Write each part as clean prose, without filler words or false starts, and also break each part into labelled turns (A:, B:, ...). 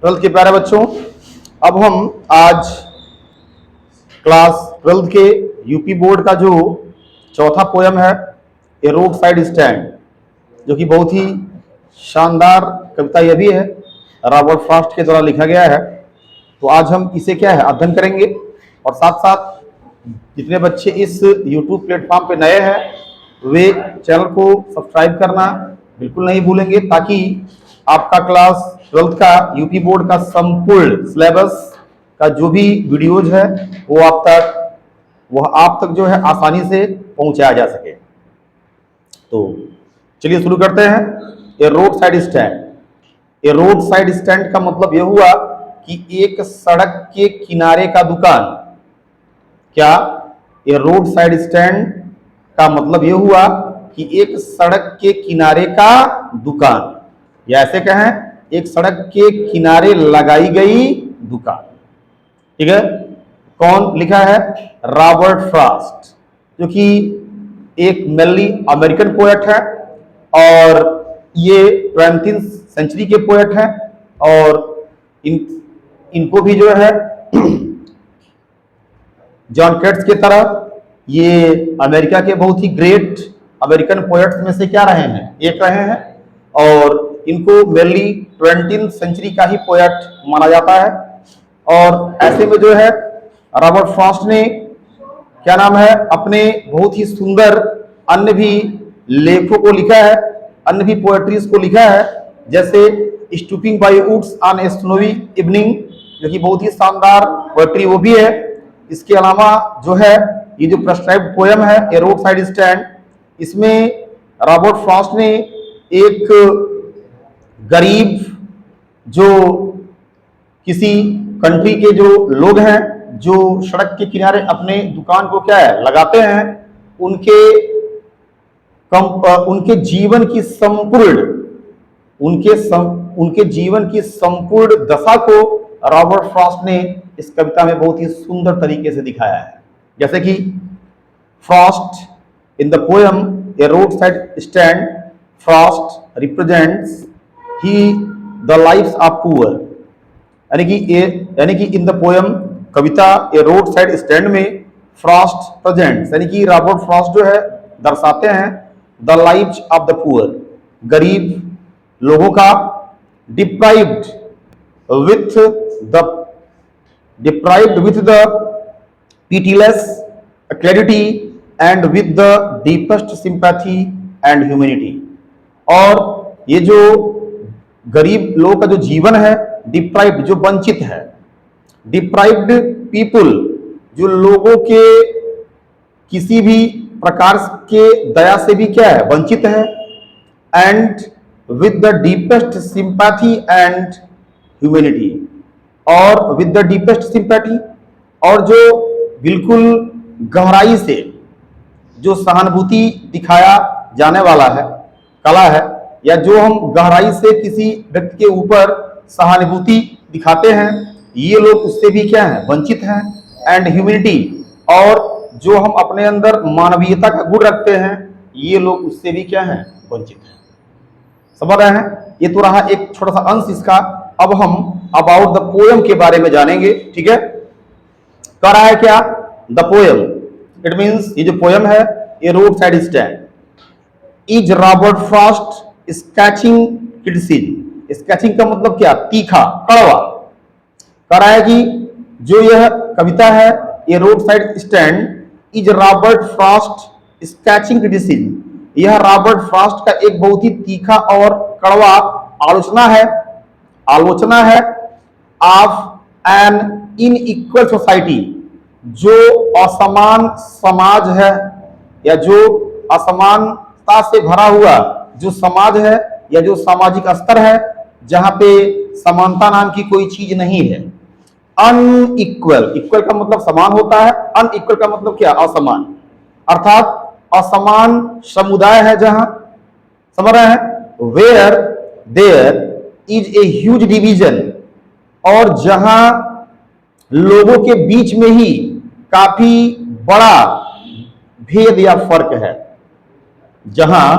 A: Twelfth के प्यारे बच्चों, अब हम आज क्लास ट्वेल्थ के यूपी बोर्ड का जो चौथा पोयम है ए रोड साइड स्टैंड, जो कि बहुत ही शानदार कविता यह भी है, रॉबर्ट फ्रॉस्ट के द्वारा लिखा गया है। तो आज हम इसे क्या है अध्ययन करेंगे, और साथ साथ जितने बच्चे इस यूट्यूब प्लेटफॉर्म पे नए हैं वे चैनल को सब्सक्राइब करना बिल्कुल नहीं भूलेंगे, ताकि आपका क्लास ट्वेल्थ का यूपी बोर्ड का संपूर्ण सिलेबस का जो भी वीडियोज है वो आप तक जो है आसानी से पहुंचाया जा सके। तो चलिए शुरू करते हैं। ए रोड साइड स्टैंड। ए रोड साइड स्टैंड का मतलब यह हुआ कि एक सड़क के किनारे का दुकान। क्या ए रोड साइड स्टैंड का मतलब यह हुआ कि एक सड़क के किनारे का दुकान, या ऐसे कहें एक सड़क के किनारे लगाई गई दुकान। ठीक है, कौन लिखा है? रॉबर्ट फ्रॉस्ट, जो कि एक मेनली अमेरिकन पोएट है और ये 20th सेंचुरी के पोएट हैं, और इनको भी जो है जॉन केट्स की तरह ये अमेरिका के बहुत ही ग्रेट अमेरिकन पोएट्स में से क्या रहे हैं, एक रहे हैं, और इनको मेनली 20th सेंचुरी का ही पोएट माना जाता है। और ऐसे में जो है रॉबर्ट फ्रॉस्ट ने क्या नाम है अपने बहुत ही सुंदर अन्य भी लेखों को लिखा है, अन्य भी पोएट्रीज को लिखा है, जैसे stooping by woods on a snowy evening, जो कि बहुत ही शानदार पोएट्री वो भी है। इसके अलावा जो है ये जो प्रेस्क्राइब्ड पोयम है ए रोड साइड स्टैंड, इसमें रॉबर्ट फ्रॉस्ट ने एक गरीब जो किसी कंट्री के जो लोग हैं जो सड़क के किनारे अपने दुकान को क्या है लगाते हैं, उनके जीवन की संपूर्ण दशा को रॉबर्ट फ्रॉस्ट ने इस कविता में बहुत ही सुंदर तरीके से दिखाया है। जैसे कि Frost in the poem A roadside stand, Frost represents he the lives of poor, यानी कि in the poem Kavita A roadside stand में फ्रॉस्ट प्रेजेंट्स, यानी कि रॉबर्ट फ्रॉस्ट जो है दर्शाते हैं the lives of the poor, गरीब लोगों का, deprived with the pitiless clarity and with the deepest sympathy and humanity। और ये जो गरीब लोगों का जो जीवन है, डिप्राइव्ड जो वंचित है, डिप्राइव्ड पीपुल जो लोगों के किसी भी प्रकार के दया से भी क्या है वंचित है, and with the deepest sympathy and humanity, और विद द डीपेस्ट सिंपैथी, और जो बिल्कुल गहराई से जो सहानुभूति दिखाया जाने वाला है कला है, या जो हम गहराई से किसी व्यक्ति के ऊपर सहानुभूति दिखाते हैं, ये लोग उससे भी क्या है वंचित हैं, एंड ह्यूमैनिटी, और जो हम अपने अंदर मानवीयता का गुण रखते हैं, ये लोग उससे भी क्या है वंचित हैं। समझ रहे हैं? ये तो रहा एक छोटा सा अंश इसका। अब हम अबाउट द पोयम के बारे में जानेंगे। ठीक है, कह रहा है क्या? द पोयम, इट मीन्स ये जो पोयम है a roadside stand is Robert Frost sketching criticism. Sketching का मतलब क्या? तीखा, कड़वा। कह रहा है कि जो यह कविता है a roadside stand is Robert Frost sketching criticism, यह रॉबर्ट फ्रॉस्ट का एक बहुत ही तीखा और कड़वा आलोचना है ऑफ एन इनइक्वल सोसाइटी, जो असमान समाज है, या जो असमानता से भरा हुआ जो समाज है, या जो सामाजिक स्तर है जहां पे समानता नाम की कोई चीज नहीं है। अनइक्वल, इक्वल का मतलब समान होता है, अनइक्वल का मतलब क्या? असमान, अर्थात असमान समुदाय है जहां, समझ रहे हैं, where there is a huge division, और जहां लोगों के बीच में ही काफी बड़ा भेद या फर्क है, जहां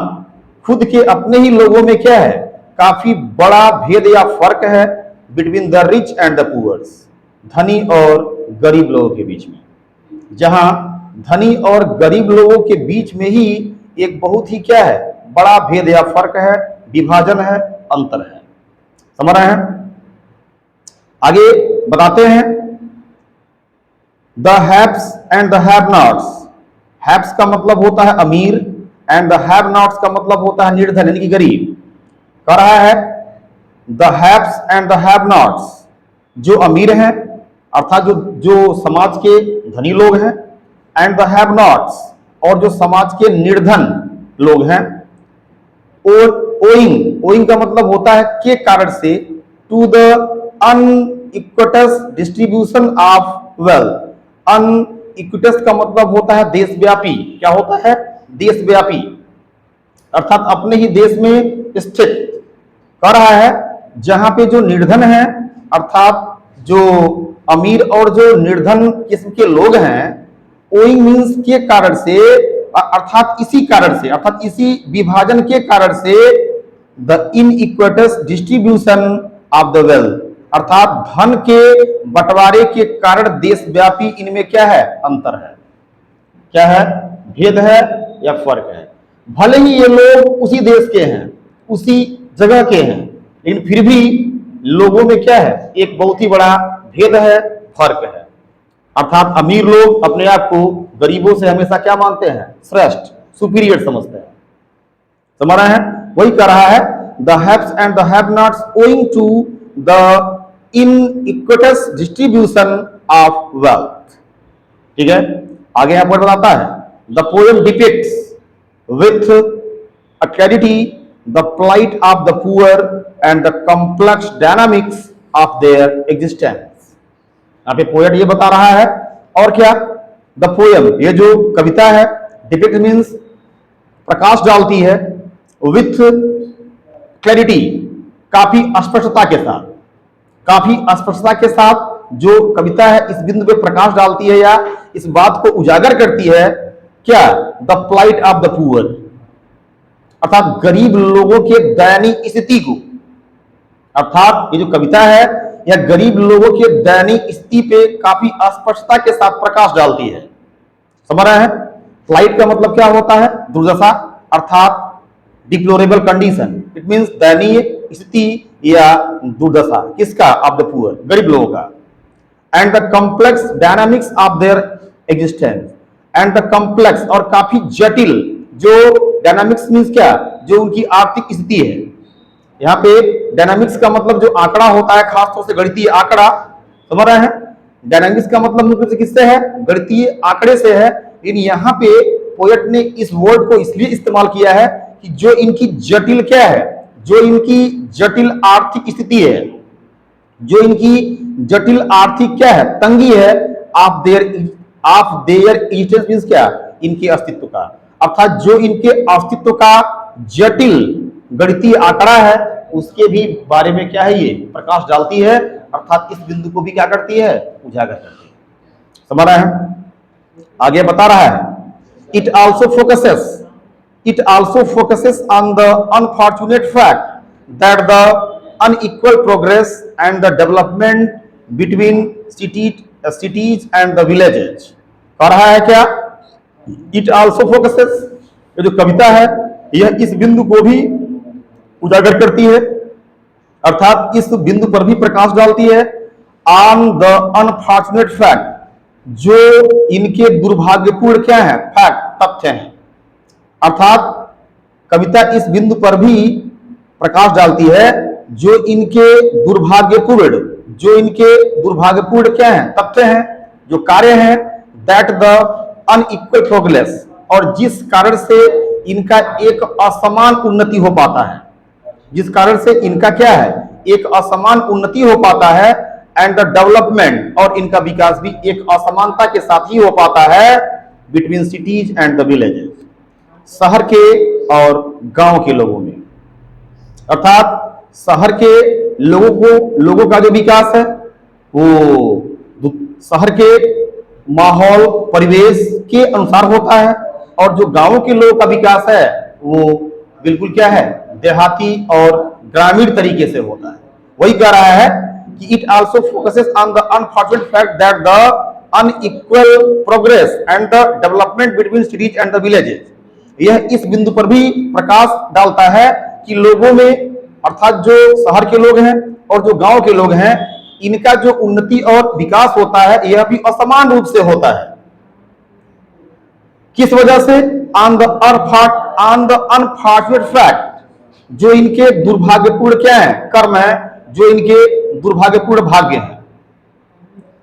A: खुद के अपने ही लोगों में क्या है काफी बड़ा भेद या फर्क है, between the rich and the poors, धनी और गरीब लोगों के बीच में। जहां धनी और गरीब लोगों के बीच में ही एक बहुत ही क्या है, बड़ा भेद या फर्क है, विभाजन है, अंतर है। समझ रहे हैं? आगे बताते हैं, the haves and the have knots. Haves का मतलब होता है अमीर एंड द हैव नॉट्स का मतलब होता है निर्धन यानी कि गरीब। कह रहा है the haves and the have knots, जो अमीर हैं अर्थात जो समाज के धनी लोग हैं, एंड द हैव नॉट्स और जो समाज के निर्धन लोग हैं, ओइंग का मतलब होता है के कारण से, to the inequitous distribution of wealth. Inequitous का मतलब होता है देशव्यापी। क्या होता है? देशव्यापी, अर्थात अपने ही देश में स्थित। कह रहा है जहां पे जो निर्धन है अर्थात जो अमीर और जो निर्धन किस्म के लोग हैं, ओइंग मीन्स के कारण से, अर्थात इसी कारण से, अर्थात इसी विभाजन के कारण से, the inequitous distribution of the wealth, अर्थात धन के बंटवारे के कारण देशव्यापी इनमें क्या है? अंतर है। क्या है? भेद है या फर्क है। भले ही ये लोग उसी देश के हैं, उसी जगह के हैं, लेकिन फिर भी लोगों में क्या है? एक बहुत ही बड़ा भेद है, फर्क है। अर्थात अमीर लोग अपने आप को गरीबों से हमेशा क्या मानते हैं? श्रेष्ठ, सुपीरियर समझते हैं। समझ रहे हैं? वही कह रहा है the haves and the have nots owing to the inequitous distribution of wealth. ठीक है, आगे यहां पर बताता है the poem depicts with a clarity the plight of the poor and the complex dynamics of their existence. यहां पे poet ये बता रहा है, और क्या? द पोएम, ये जो कविता है, डिपिक्ट मीन्स प्रकाश डालती है, विथ क्लैरिटी काफी स्पष्टता के साथ, काफी स्पष्टता के साथ जो कविता है इस बिंदु पे प्रकाश डालती है या इस बात को उजागर करती है, क्या? The plight of the poor, अर्थात गरीब लोगों के दयनीय स्थिति को। अर्थात ये जो कविता है यह गरीब लोगों के दयनीय स्थिति पे काफी स्पष्टता के साथ प्रकाश डालती है। समझ रहे हैं? प्लाइट का मतलब क्या होता है? दुर्दशा, अर्थात डिप्लोरेबल कंडीशन। इट मींस दयनीय स्थिति या दुर्दशा। किसका? ऑफ द पुअर, गरीब लोगों का। And the complex dynamics of their existence, and the complex और काफी जटिल, जो डायनामिक्स मींस क्या? जो उनकी आर्थिक स्थिति है। यहाँ पे डायनामिक्स का मतलब जो आंकड़ा होता है, खासतौर से गणितीय आंकड़ा। समझ रहे हैं? डायनामिक्स का मतलब मुख्य रूप से किससे है? गणितीय आंकड़े से है। लेकिन यहाँ पे पोएट ने इस वर्ड को इसलिए इस्तेमाल किया है कि जो इनकी जटिल क्या है, जो इनकी जटिल आर्थिक स्थिति है, जो इनकी जटिल आर्थिक क्या है? तंगी है, ऑफ देयर एग्जिस्टेंस मींस क्या? इनके अस्तित्व का, अर्थात जो इनके अस्तित्व का जटिल गणितीय आंकड़ा है उसके भी बारे में क्या है? ये प्रकाश डालती है, अर्थात इस बिंदु को भी क्या करती है? उजागर करती है। समझ रहे हैं? आगे बता रहा है it also focuses on the unfortunate fact that the unequal progress and the development between cities and the villages. कह रहा है क्या? इट आल्सो फोकसेस, ये जो कविता है यह इस बिंदु को भी उजागर करती है, अर्थात इस बिंदु पर भी प्रकाश डालती है, ऑन द अनफॉर्चुनेट फैक्ट, जो इनके दुर्भाग्यपूर्ण क्या है? फैक्ट, तथ्य हैं। अर्थात कविता इस बिंदु पर भी प्रकाश डालती है जो इनके दुर्भाग्यपूर्ण क्या है? तथ्य हैं, जो कार्य हैं, दैट द अनइक्वल प्रोग्रेस, और जिस कारण से इनका एक असमान उन्नति हो पाता है, जिस कारण से इनका क्या है? एक असमान उन्नति हो पाता है, एंड द डेवलपमेंट, और इनका विकास भी एक असमानता के साथ ही हो पाता है, between cities and the villages, शहर के और गांव के लोगों में। अर्थात शहर के लोगों का जो विकास है वो शहर के माहौल परिवेश के अनुसार होता है, और जो गांवों के लोगों का विकास है वो बिल्कुल क्या है? देहाती और ग्रामीण तरीके से होता है। वही कह रहा है कि it also focuses on the unfortunate fact that the unequal progress and the development between cities and the villages. यह इस बिंदु पर भी प्रकाश डालता है कि लोगों में, अर्थात जो शहर के लोग हैं और जो गांव के लोग हैं, इनका जो उन्नति और विकास होता है यह भी असमान रूप से होता है। किस वजह से? ऑन द अनफॉर्चुनेट फैक्ट, जो इनके दुर्भाग्यपूर्ण क्या है? कर्म है, जो इनके दुर्भाग्यपूर्ण भाग्य है।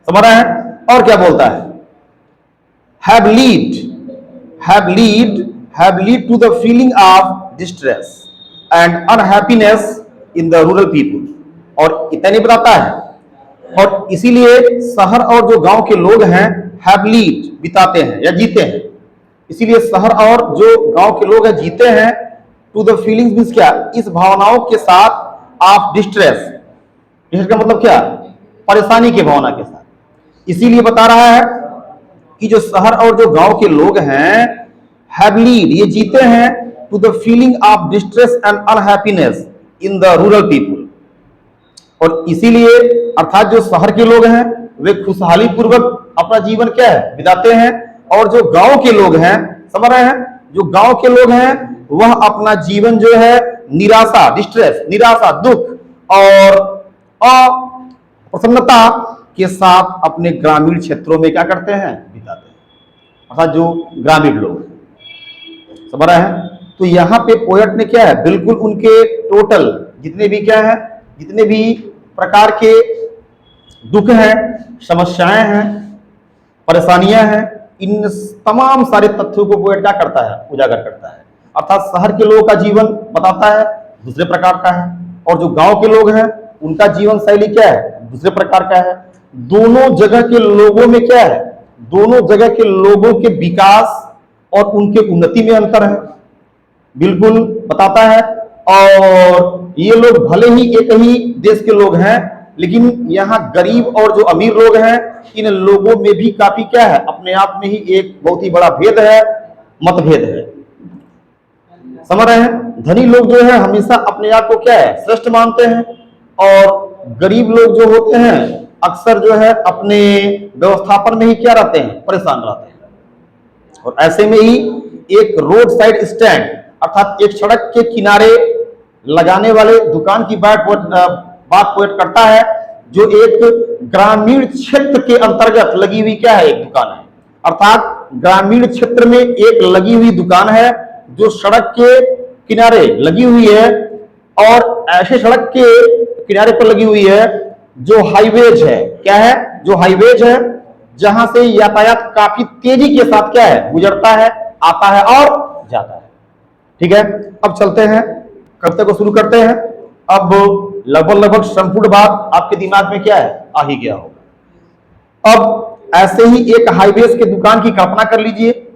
A: समझ रहे हैं? और क्या बोलता है? have lead to the feeling of distress and unhappiness in the rural people। और इतना नहीं बताता है, और इसीलिए शहर और जो गांव के लोग हैं have lead बिताते हैं या जीते हैं, इसीलिए शहर और जो गांव के लोग हैं जीते हैं टू द फीलिंग्स मींस क्या? इस भावनाओं के साथ ऑफ डिस्ट्रेस। डिस्ट्रेस का मतलब क्या? परेशानी की भावना के साथ। इसीलिए बता रहा है कि जो शहर और जो गांव के लोग हैं have lead, ये जीते हैं to the feeling of distress and unhappiness in the rural people. और इसीलिए अर्थात जो शहर के लोग हैं वे खुशहाली पूर्वक अपना जीवन क्या है? बिताते हैं, और जो गांव के लोग हैं, समझ रहे हैं, जो गांव के लोग हैं वह अपना जीवन जो है निराशा, डिस्ट्रेस, निराशा, दुख और अप्रसन्नता के साथ अपने ग्रामीण क्षेत्रों में क्या करते हैं? बिताते हैं। अर्थात जो ग्रामीण लोग, समझ रहे हैं। तो यहाँ पे पोएट ने क्या है? बिल्कुल उनके टोटल जितने भी क्या है, जितने भी प्रकार के दुख हैं, समस्याएं हैं, परेशानियां हैं, इन तमाम सारे तथ्यों को पोएट क्या करता है? उजागर करता है। अर्थात शहर के लोगों का जीवन बताता है दूसरे प्रकार का है, और जो गांव के लोग हैं उनका जीवन शैली क्या है? दूसरे प्रकार का है। दोनों जगह के लोगों में क्या है? दोनों जगह के लोगों के विकास और उनके उन्नति में अंतर है, बिल्कुल बताता है। और ये लोग भले ही एक ही देश के लोग हैं, लेकिन यहाँ गरीब और जो अमीर लोग हैं, इन लोगों में भी काफी क्या है? अपने आप में ही एक बहुत ही बड़ा भेद है, मतभेद है। समझ रहे हैं? धनी लोग जो है हमेशा अपने आप को क्या है? श्रेष्ठ मानते हैं, और गरीब लोग जो होते हैं अक्सर जो है अपने व्यवस्थापन में ही क्या रहते हैं? परेशान रहते हैं। और ऐसे में ही एक रोड साइड स्टैंड, अर्थात एक सड़क के किनारे लगाने वाले दुकान की बात पोएट करता है, जो एक ग्रामीण क्षेत्र के अंतर्गत लगी हुई क्या है? एक दुकान है। अर्थात ग्रामीण क्षेत्र में एक लगी हुई दुकान है जो सड़क के किनारे लगी हुई है, और ऐसे सड़क के किनारे पर लगी हुई है जो हाईवेज है। क्या है? जो हाईवेज है, जहां से यातायात काफी तेजी के साथ क्या है? गुजरता है, आता है और जाता है। ठीक है, अब चलते हैं, कविता को शुरू करते हैं। अब लगभग संपूर्ण बात आपके दिमाग में क्या है? आ ही गया होगा। अब ऐसे ही एक हाईवेज के दुकान की कल्पना कर लीजिए,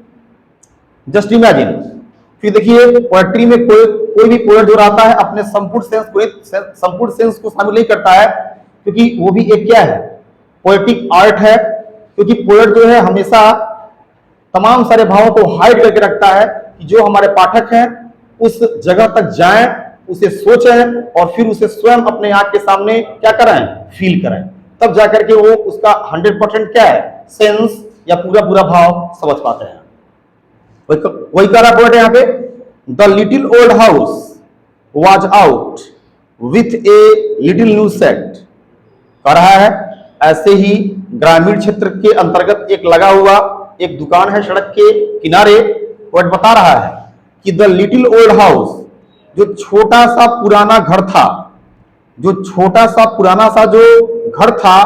A: जस्ट इमेजिन। फिर देखिए पोएट्री में कोई भी पोएट जो रहता है अपने संपूर्ण सेंस को शामिल नहीं करता है, क्योंकि वो भी एक क्या है? पोएटिक आर्ट है। क्योंकि पोएट जो है हमेशा तमाम सारे भावों को हाइड करके रखता है कि जो हमारे पाठक हैं उस जगह तक जाएं, उसे सोचें, और फिर उसे स्वयं अपने आंख के सामने क्या करें? फील करें, तब जाकर के वो उसका 100% क्या है? सेंस या पूरा भाव समझ पाते हैं। वही कह रहा पोएट यहाँ पे, the little old house was out with a little new set. कह रहा है ऐसे ही ग्रामीण क्षेत्र के अंतर्गत एक लगा हुआ एक दुकान है सड़क के किनारे। पोएट बता रहा है कि द लिटिल ओल्ड हाउस, जो छोटा सा पुराना घर था, जो छोटा सा पुराना सा जो घर था,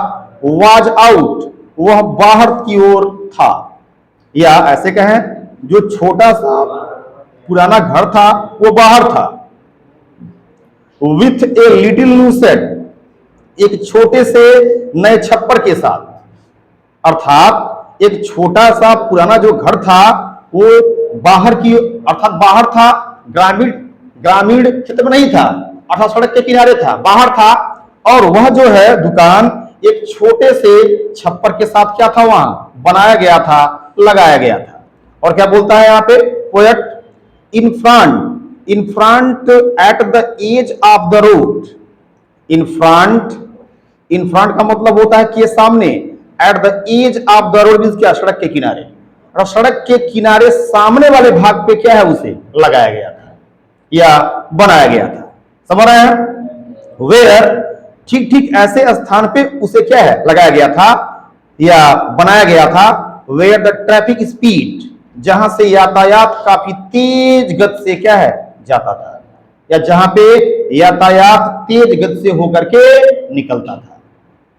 A: वाज आउट, वह बाहर की ओर था। या ऐसे कहें, जो छोटा सा पुराना घर था वो बाहर था। With a little new set, एक छोटे से नए छप्पर के साथ। अर्थात एक छोटा सा पुराना जो घर था वो बाहर की, अर्थात बाहर था, ग्रामीण क्षेत्र में नहीं था, अर्थात सड़क के किनारे था, बाहर था। और वह जो है दुकान एक छोटे से छप्पर के साथ क्या था? वहां बनाया गया था, लगाया गया था। और क्या बोलता है यहाँ पे poet? In front at the edge of the road, in front in front का मतलब होता है कि ये सामने, at the edge of the road means क्या, सड़क के किनारे, और सड़क के किनारे सामने वाले भाग पे क्या है, उसे लगाया गया था या बनाया गया था। समझ रहे हैं? वेयर, ठीक ठीक ऐसे स्थान पे उसे क्या है, लगाया गया था या बनाया गया था। वेयर द ट्रैफिक स्पीड, जहां से यातायात काफी तेज गति से क्या है, जाता था, या जहां पे यातायात तेज गति से होकर के निकलता था।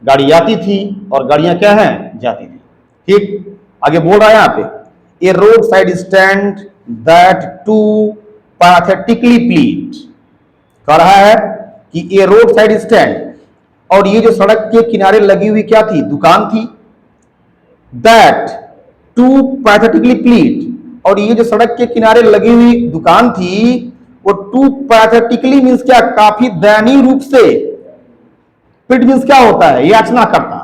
A: गाड़ी आती थी और गाड़ियां क्या हैं, जाती थी। ठीक, आगे बोल रहा है यहां पे, a roadside stand that too pathetically pled, कह रहा है कि ये रोड साइड स्टैंड, और ये जो सड़क के किनारे लगी हुई क्या थी, दुकान थी, दैट टू पैथेटिकली प्लीट, और ये जो सड़क के किनारे लगी हुई दुकान थी वो टू पैथेटिकली मींस क्या, काफी दयनीय रूप से, प्लीट मींस क्या होता है, याचना करता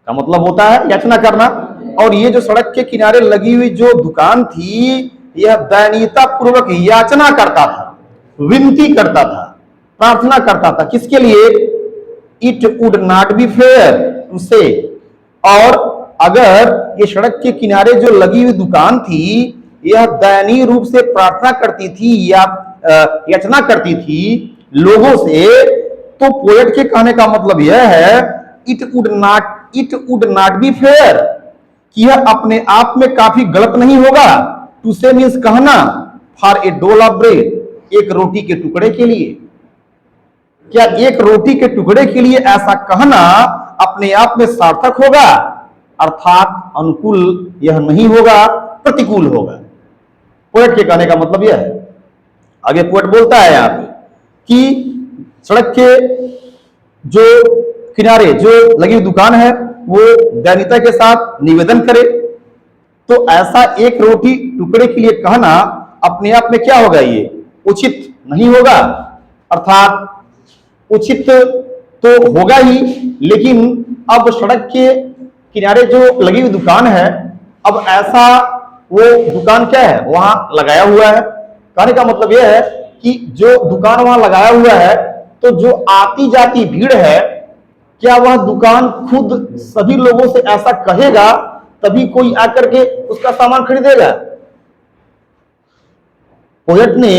A: का मतलब होता है याचना करना, और ये जो सड़क के किनारे लगी हुई जो दुकान थी यह दयनीयता पूर्वक याचना करता था, विनती करता था, प्रार्थना करता था, किसके लिए, it would not be fair to say, और अगर ये सड़क के किनारे जो लगी हुई दुकान थी यह दयनीय रूप से प्रार्थना करती थी या याचना करती थी लोगों से, तो पोएट के कहने का मतलब यह है it would not be fair, कि यह अपने आप में काफी गलत नहीं होगा, टू से मींस कहना, फॉर ए डोल ऑफ ब्रेड, एक रोटी के टुकड़े के लिए, क्या एक रोटी के टुकड़े के लिए ऐसा कहना अपने आप में सार्थक होगा, अर्थात अनुकूल यह नहीं होगा, प्रतिकूल होगा। पोएट के कहने का मतलब यह है। आगे पोएट बोलता है यहां पे कि सड़क के जो किनारे जो लगी हुई दुकान है वो दयनीयता के साथ निवेदन करे, तो ऐसा एक रोटी टुकड़े के लिए कहना अपने आप में क्या होगा, ये उचित नहीं होगा, अर्थात उचित तो होगा ही, लेकिन अब सड़क के किनारे जो लगी हुई दुकान है, अब ऐसा वो दुकान क्या है, वहां लगाया हुआ है। कहने का मतलब यह है कि जो दुकान वहां लगाया हुआ है, तो जो आती जाती भीड़ है, क्या वह दुकान खुद सभी लोगों से ऐसा कहेगा तभी कोई आकर के उसका सामान खरीदेगा। पोएट ने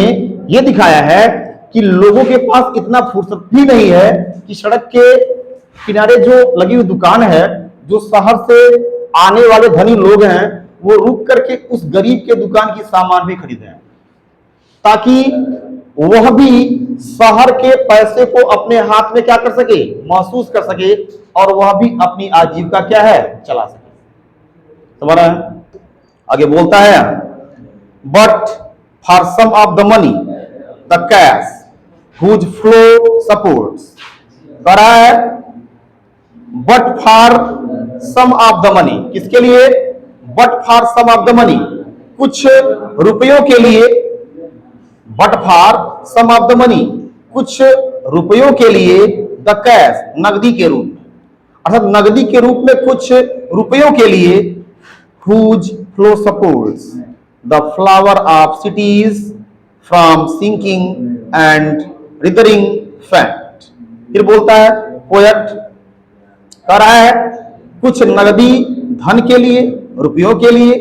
A: यह दिखाया है कि लोगों के पास इतना फुर्सत भी नहीं है कि सड़क के किनारे जो लगी हुई दुकान है, जो शहर से आने वाले धनी लोग हैं, वो रुक करके उस गरीब के दुकान की सामान भी खरीदें, ताकि वह भी शहर के पैसे को अपने हाथ में क्या कर सके, महसूस कर सके, और वह भी अपनी आजीविका क्या है, चला सके। समझ रहे हैं? आगे बोलता है, but for some of the money the cash whose flow supports, कह रहा है but for some of the money, किसके लिए, but for some of the money, कुछ रुपयों के लिए, but for some of the money, कुछ रुपयों के लिए, द कैश, नगदी के रूप में, अर्थात नगदी के रूप में कुछ रुपयों के लिए, whose flow supports the flower of cities from sinking and withering faint. फिर बोलता है पोएट, कह रहा है कुछ नगदी धन के लिए, रुपयों के लिए,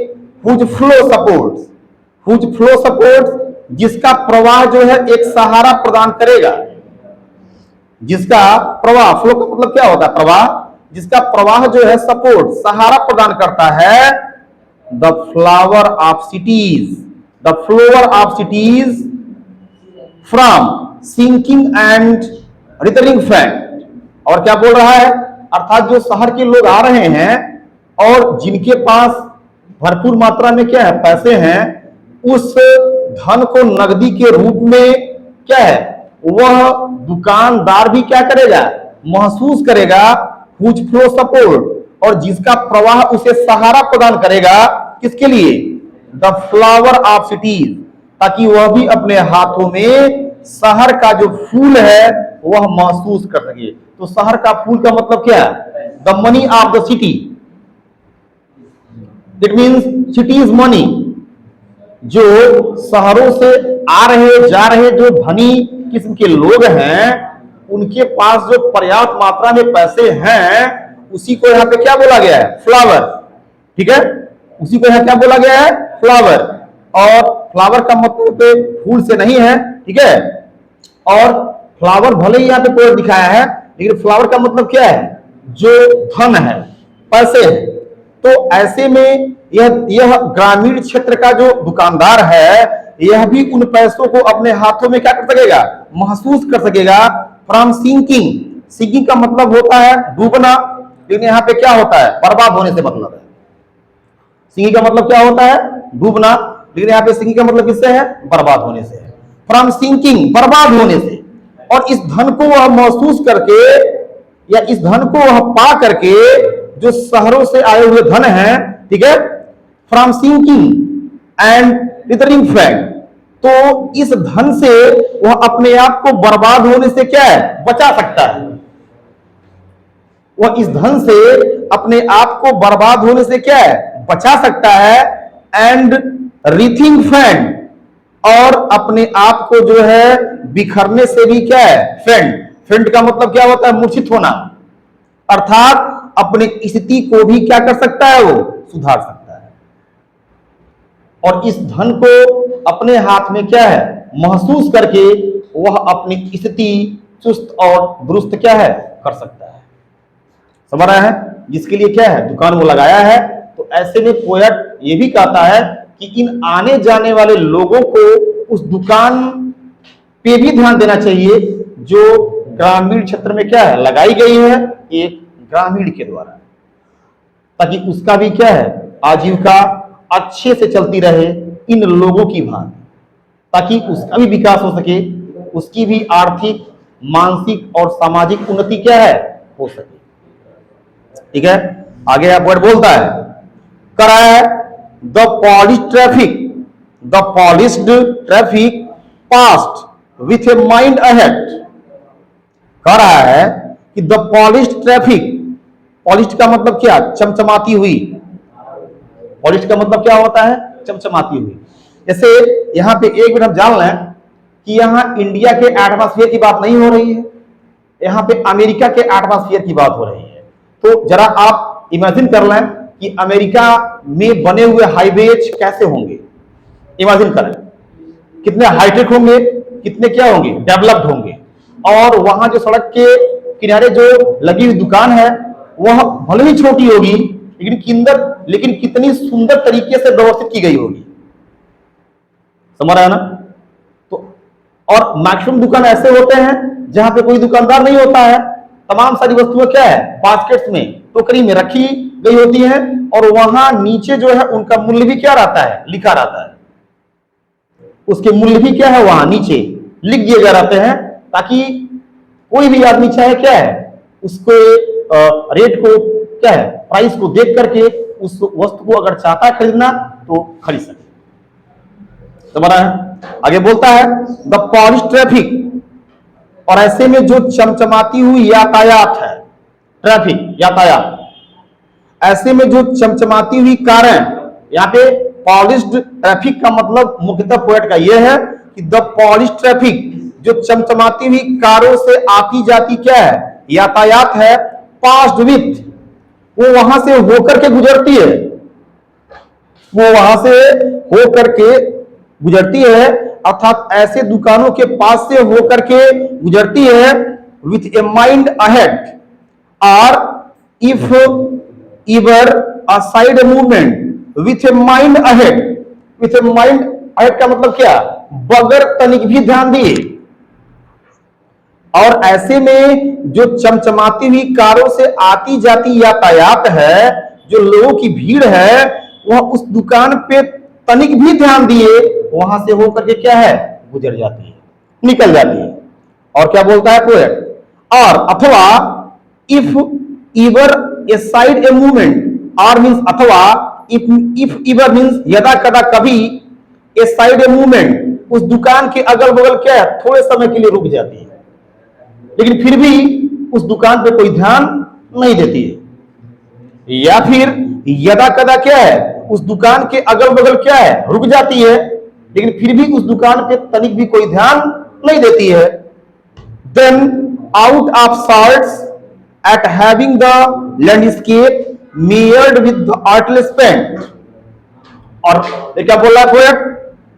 A: whose flow supports, whose flow supports, जिसका प्रवाह जो है एक सहारा प्रदान करेगा, जिसका प्रवाह, फ्लो का मतलब क्या होता है, प्रवाह, जिसका प्रवाह जो है सपोर्ट, सहारा प्रदान करता है, the flower of cities, the flower of cities from sinking and returning fact. और क्या बोल रहा है, अर्थात जो शहर के लोग आ रहे हैं और जिनके पास भरपूर मात्रा में क्या है, पैसे हैं, उस धन को नगदी के रूप में क्या है, वह दुकानदार भी क्या करेगा, महसूस करेगा, हुज फ्लो सपोर्ट, और जिसका प्रवाह उसे सहारा प्रदान करेगा, किसके लिए, द फ्लावर ऑफ सिटीज, ताकि वह भी अपने हाथों में शहर का जो फूल है वह महसूस कर सके। तो शहर का फूल का मतलब क्या है, the money of the city, it means city is money. जो शहरों से आ रहे जा रहे जो धनी किस्म के लोग हैं, उनके पास जो पर्याप्त मात्रा में पैसे हैं उसी को यहाँ पे क्या बोला गया है? फ्लावर। ठीक है, उसी को यहाँ क्या बोला गया है? फ्लावर। और फ्लावर का मतलब फूल से नहीं है, ठीक है। और फ्लावर भले ही यहाँ पे पेड़ दिखाया है, लेकिन फ्लावर का मतलब क्या है? जो धन है, पैसे है। तो ऐसे में यह ग्रामीण क्षेत्र का जो दुकानदार है, यह भी उन पैसों को अपने हाथों में क्या कर सकेगा? महसूस कर सकेगा। फ्रॉम सिंकिंग, सिंकिंग का मतलब होता है डूबना, लेकिन यहाँ पे क्या होता है? बर्बाद होने से मतलब है। सिंकिंग का मतलब क्या होता है? डूबना, लेकिन यहाँ पे सिंकिंग का मतलब किससे है? बर्बाद होने से है। फ्रॉम सिंकिंग, बर्बाद होने से। और इस धन को वह महसूस करके या इस धन को वह पा करके, जो शहरों से आए हुए धन है, ठीक है, from sinking and returning flat, तो इस धन से वह अपने आप को बर्बाद होने से क्या है? बचा सकता है। वह इस धन से अपने आप को बर्बाद होने से क्या है? बचा सकता है। एंड रीथिंग फ्रेंड, और अपने आप को जो है बिखरने से भी क्या है? फ्रेंड। फ्रेंड का मतलब क्या होता है? मूर्छित होना, अर्थात अपने स्थिति को भी क्या कर सकता है? वो सुधार सकता है। और इस धन को अपने हाथ में क्या है? महसूस करके वह अपनी स्थिति चुस्त और दुरुस्त क्या है? कर सकता है। समझ रहे हैं? जिसके लिए क्या है? दुकान वो लगाया है। तो ऐसे में पोएट ये भी कहता है कि इन आने जाने वाले लोगों को उस दुकान पे भी ध्यान देना चाहिए जो ग्रामीण क्षेत्र में क्या है? लगाई गई है, एक ग्रामीण के द्वारा, ताकि उसका भी क्या है? आजीविका अच्छे से चलती रहे इन लोगों की भांति, ताकि उसका भी विकास हो सके, उसकी भी आर्थिक, मानसिक और सामाजिक उन्नति क्या है? हो सके। ठीक है, आगे यह वर्ड बोलता है, करा है the polished traffic past with a mind ahead. कह रहा है कि द पॉलिश्ड ट्रैफिक, पॉलिश्ड का मतलब क्या? चमचमाती हुई। पॉलिश्ड का मतलब क्या होता है? चमचमाती हुई। जैसे यहां पे एक मिनट हम जान लें कि यहां इंडिया के एटमॉस्फेयर की बात नहीं हो रही है, यहां पे अमेरिका के एटमॉस्फेयर की बात हो रही है। तो जरा आप इमेजिन कर लें कि अमेरिका में बने हुए हाईवेज कैसे होंगे। इमेजिन करें कितने हाईटेक होंगे, कितने क्या होंगे? डेवलप्ड होंगे। और वहां जो सड़क के किनारे जो लगी हुई दुकान है वह भले ही छोटी होगी, लेकिन कितनी सुंदर तरीके से व्यवस्थित की गई होगी। समझ रहा है ना? तो और मैक्सिमम दुकान ऐसे होते हैं जहां पे कोई दुकानदार नहीं होता है। तमाम सारी वस्तुएं क्या है? बास्केट्स में, टोकरी में रखी गई होती हैं, और वहां नीचे जो है उनका मूल्य भी क्या रहता है? लिखा रहता है। उसके मूल्य भी क्या है? वहां नीचे लिख दिए जा रहते हैं, ताकि कोई भी आदमी चाहे क्या है? उसको रेट को क्या है? प्राइस को देख करके उस वस्तु को अगर चाहता है खरीदना तो खरीद सके। समझ रहा है? आगे बोलता है द पॉलिश ट्रैफिक, और ऐसे में जो चमचमाती हुई यातायात है, ट्रैफिक यातायात, ऐसे में जो चमचमाती हुई कारें, यहाँ पे पॉलिश्ड ट्रैफिक का मतलब मुख्यतः पोएट का यह है कि द पॉलिश ट्रैफिक, जो चमचमाती हुई कारों से आती जाती क्या है? यातायात है, पास्ड विथ, वो वहां से होकर के गुजरती है, वो वहां से होकर के गुजरती है, अर्थात ऐसे दुकानों के पास से होकर के गुजरती है। विथ ए माइंड अहेड, और if इवर a side movement with a mind ahead. With a mind ahead का मतलब क्या? बगैर तनिक भी ध्यान दिए। और ऐसे में जो चमचमाती हुई कारों से आती जाती यातायात है, जो लोगों की भीड़ है, वह उस दुकान पे तनिक भी ध्यान दिए वहां से होकर के क्या है? गुजर जाती है, निकल जाती है। और क्या बोलता है पोएट? और अथवा if इवर A side a movement, और मींस अथवा, इफ इवर मींस यदा कदा कभी, ए साइड ए मूवमेंट, उस दुकान के अगल बगल क्या है? थोड़े समय के लिए रुक जाती है, लेकिन फिर भी उस दुकान पे कोई ध्यान नहीं देती है। या फिर यदा कदा क्या है? उस दुकान के अगल बगल क्या है? रुक जाती है, लेकिन फिर भी उस दुकान पे तनिक भी कोई ध्यान नहीं देती है। Then out of sorts at having the landscape mirrored with the artless paint। और ये क्या बोल रहा है पोएट?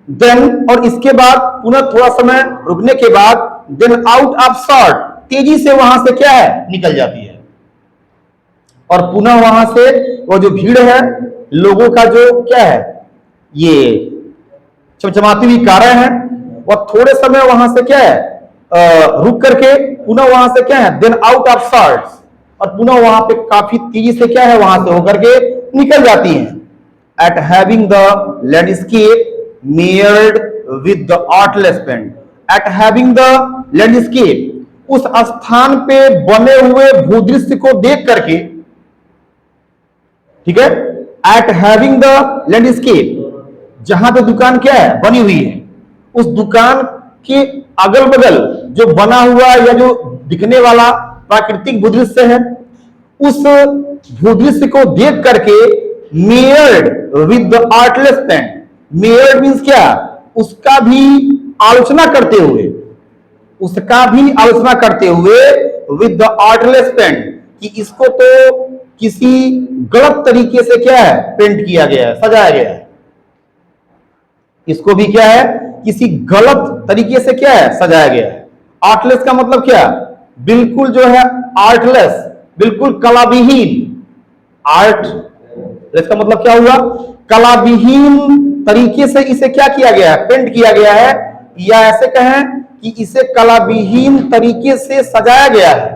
A: देन, और इसके बाद पुनः थोड़ा समय रुकने के बाद देन आउट ऑफ सॉर्ट, तेजी से वहां से क्या है, निकल जाती है। और पुनः वहां से वो जो भीड़ है लोगों का जो क्या है, ये चमचमाती हुई कारें हैं, वह थोड़े समय वहां से क्या है रुक करके पुनः वहां से क्या है देन आउट ऑफ सॉर्ट, और पुनः वहां पे काफी तेजी से क्या है वहां से होकर के निकल जाती हैं। Eight having the landscape mirrored with the artless paint, at having the landscape, उस स्थान पे बने हुए भूदृश्य को देख करके, ठीक है, at having the landscape, जहां पे दुकान क्या है बनी हुई है, उस दुकान के अगल बगल जो बना हुआ या जो दिखने वाला प्राकृतिक भूदृश्य है, उस भूदृश्य को देख करके mirrored with the artless paint, mayor means क्या, उसका भी आलोचना करते हुए, उसका भी आलोचना करते हुए विद द आर्टलेस पेंट, कि इसको तो किसी गलत तरीके से क्या है पेंट किया गया है, सजाया गया है, इसको भी क्या है किसी गलत तरीके से क्या है सजाया गया है। आर्टलेस का मतलब क्या, बिल्कुल जो है आर्टलेस, बिल्कुल कलाविहीन। आर्टलेस का मतलब क्या हुआ, कलाविहीन तरीके से इसे क्या किया गया है, पेंट किया गया है, या ऐसे कहें कि इसे कलाविहीन तरीके से सजाया गया है।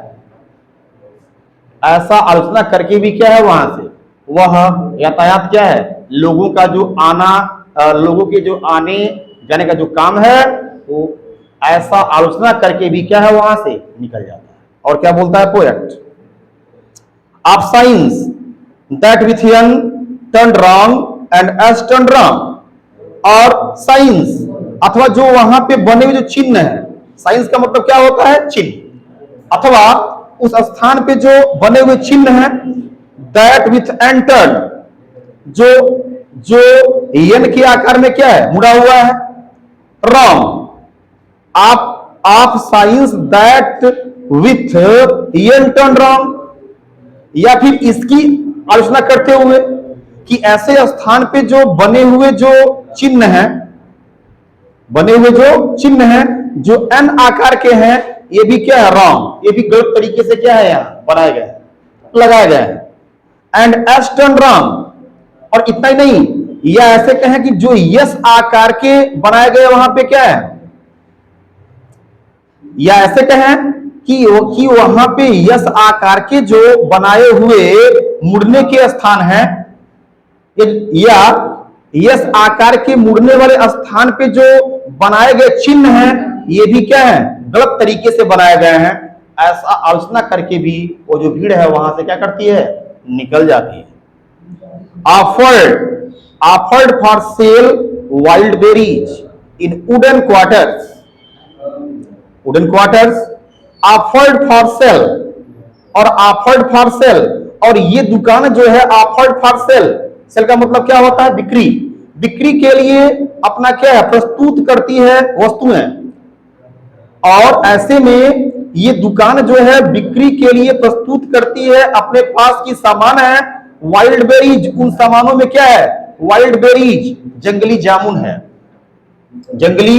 A: ऐसा आलोचना करके भी क्या है वहां से वह यातायात क्या है, लोगों का जो आना, लोगों के जो आने जाने का जो काम है, वो ऐसा आलोचना करके भी क्या है वहां से निकल जाता है। और क्या बोलता है poet, of science that with N turn wrong and S turn wrong, और साइंस अथवा जो वहां पे बने हुए जो चिन्ह है, साइंस का मतलब क्या होता है चिन्ह, अथवा उस स्थान पे जो बने हुए चिन्ह हैं, दैट विथ एन टर्न, जो जो यन के आकार में क्या है मुड़ा हुआ है, रॉन्ग, आप science that with N turn wrong, या फिर इसकी आलोचना करते हुए कि ऐसे स्थान पे जो बने हुए जो चिन्ह हैं, बने हुए जो चिन्ह हैं जो एन आकार के हैं, ये भी क्या है रॉन्ग, ये भी गलत तरीके से क्या है यहां बनाए गए, लगाए गए हैं। एंड एस टर्न रॉन्ग, और इतना ही नहीं, या ऐसे कहें कि जो यस आकार के बनाए गए वहां पे क्या है, या ऐसे कहें कि वहां पे यस आकार के जो बनाए हुए मुड़ने के स्थान हैं, या यस आकार के मुड़ने वाले स्थान पे जो बनाए गए चिन्ह हैं, ये भी क्या है गलत तरीके से बनाए गए हैं। ऐसा आलोचना करके भी वो जो भीड़ है वहां से क्या करती है, निकल जाती है। Offered for sale wild berries in wooden quarters, wooden quarters, offered for sale, और ऑफर्ड फॉर सेल, और ये दुकान जो है ऑफर्ड फॉर सेल, सेल का मतलब क्या होता है बिक्री, बिक्री के लिए अपना क्या है प्रस्तुत करती है वस्तुएं, और ऐसे में ये दुकान जो है बिक्री के लिए प्रस्तुत करती है अपने पास की सामान है वाइल्ड बेरीज, उन सामानों में क्या है वाइल्ड बेरीज, जंगली जामुन है, जंगली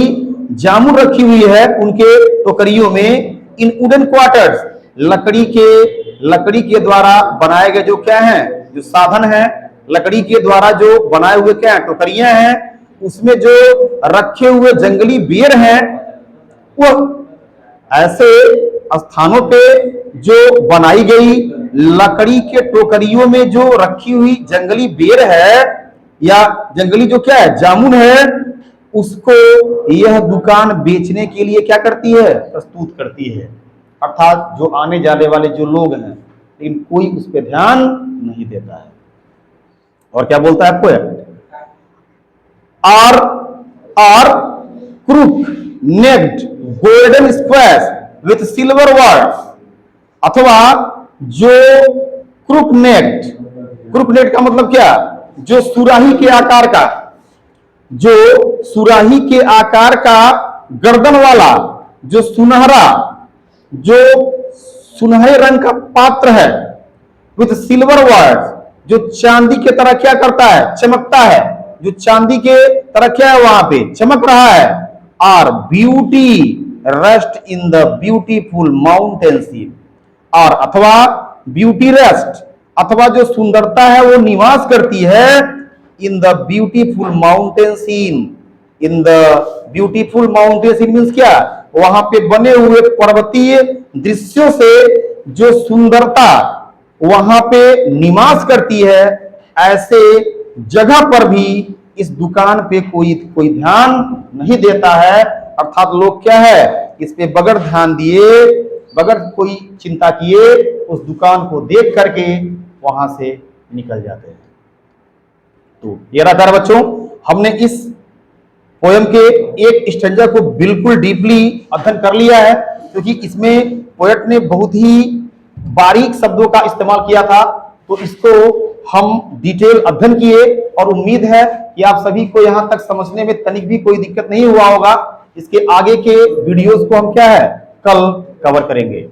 A: जामुन रखी हुई है उनके टोकरियों में, इन वुडन क्वार्टर्स, लकड़ी के द्वारा बनाए गए जो क्या है जो साधन है, लकड़ी के द्वारा जो बनाए हुए क्या है टोकरियां हैं, उसमें जो रखे हुए जंगली बेर हैं, वो ऐसे स्थानों पे जो बनाई गई लकड़ी के टोकरियों में जो रखी हुई जंगली बेर है या जंगली जो क्या है जामुन है, उसको यह दुकान बेचने के लिए क्या करती है प्रस्तुत करती है। अर्थात जो आने जाने वाले जो लोग हैं, लेकिन कोई उस पर ध्यान नहीं देता है। और क्या बोलता है poet, are crook necked golden squares with silver words, अथवा जो क्रूक नेक्ड का मतलब क्या, जो सुराही के आकार का, जो सुराही के आकार का गर्दन वाला जो सुनहरा जो सुनहरे रंग का पात्र है, विथ सिल्वर वर्ड्स, जो चांदी के तरह क्या करता है, चमकता है, जो चांदी के तरह क्या है वहां पे चमक रहा है। Are beauty rest in the beautiful mountain scene, और अथवा ब्यूटी रेस्ट, अथवा जो सुंदरता है वो निवास करती है in the beautiful mountain scene. In the beautiful mountain scene means क्या, वहां पे बने हुए पर्वतीय दृश्यों से जो सुंदरता वहां पे निवास करती है, ऐसे जगह पर भी इस दुकान पे कोई कोई ध्यान नहीं देता है। अर्थात लोग क्या है, इस पे बगैर ध्यान दिए, बगैर कोई चिंता किए उस दुकान को देख करके वहां से निकल जाते हैं। तो प्यारे बच्चों, हमने इस पोयम के एक स्टैंजा को बिल्कुल डीपली अध्ययन कर लिया है, क्योंकि इसमें पोएट ने बहुत ही बारीक शब्दों का इस्तेमाल किया था। तो इसको हम डिटेल अध्ययन किए और उम्मीद है कि आप सभी को यहां तक समझने में तनिक भी कोई दिक्कत नहीं हुआ होगा। इसके आगे के वीडियोस को हम क्या है कल कवर करेंगे।